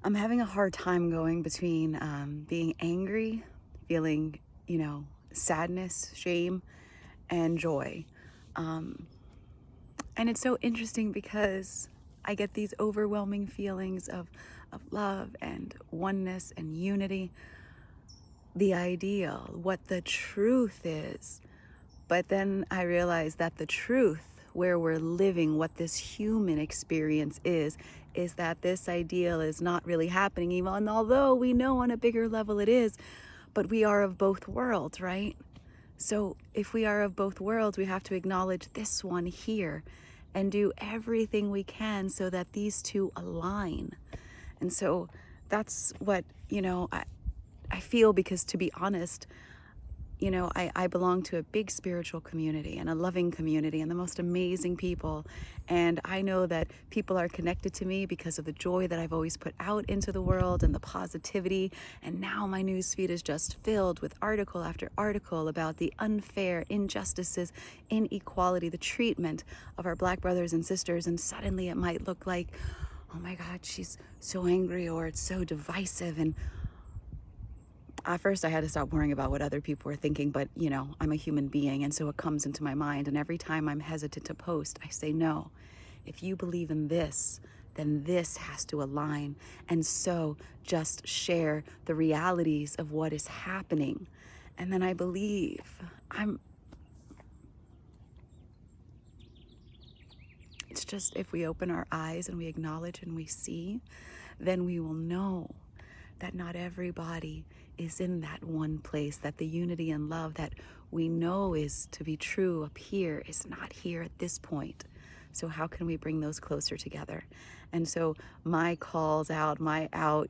I'm having a hard time going between being angry, feeling, sadness, shame, and joy. Um, and it's so interesting because I get these overwhelming feelings of love and oneness and unity, the ideal, what the truth is. But then I realize that the truth, where we're living, what this human experience is that this ideal is not really happening, even although we know on a bigger level it is, but we are of both worlds, right? So if we are of both worlds, we have to acknowledge this one here and do everything we can so that these two align. And so that's what, I feel, because to be honest, I belong to a big spiritual community and a loving community and the most amazing people. And I know that people are connected to me because of the joy that I've always put out into the world and the positivity. And now my newsfeed is just filled with article after article about the unfair injustices, inequality, the treatment of our Black brothers and sisters. And suddenly it might look like, oh my God, she's so angry, or it's so divisive. And at first I had to stop worrying about what other people were thinking, but I'm a human being, and so it comes into my mind. And every time I'm hesitant to post, I say, no, if you believe in this, then this has to align. And so just share the realities of what is happening. And then I believe it's just, if we open our eyes and we acknowledge and we see, then we will know that not everybody is in that one place, that the unity and love that we know is to be true up here is not here at this point. So how can we bring those closer together? And so my calls out, all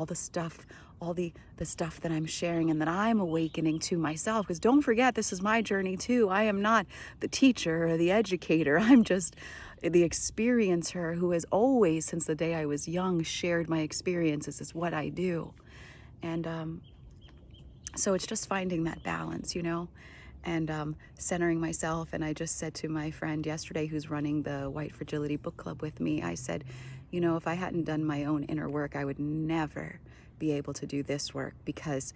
the stuff, all the stuff that I'm sharing and that I'm awakening to myself, because don't forget, this is my journey too. I am not the teacher or the educator. I'm just the experiencer who has always, since the day I was young, shared my experiences is what I do. And so it's just finding that balance, and centering myself. And I just said to my friend yesterday, who's running the White Fragility Book Club with me, I said, if I hadn't done my own inner work, I would never be able to do this work, because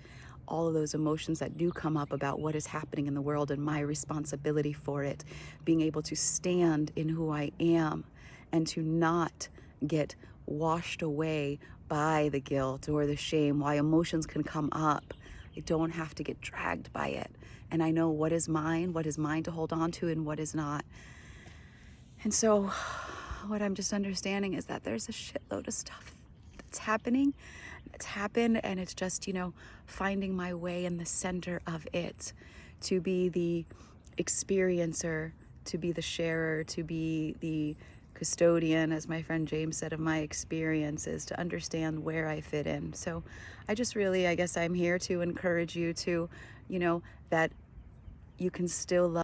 all of those emotions that do come up about what is happening in the world and my responsibility for it, being able to stand in who I am and to not get washed away by the guilt or the shame. Why emotions can come up, I don't have to get dragged by it. And I know what is mine to hold on to and what is not. And so what I'm just understanding is that there's a shitload of stuff that's happening, that's happened, and it's just, finding my way in the center of it, to be the experiencer, to be the sharer, to be the custodian, as my friend James said, of my experiences, to understand where I fit in. So I just really, I guess I'm here to encourage you to, that you can still love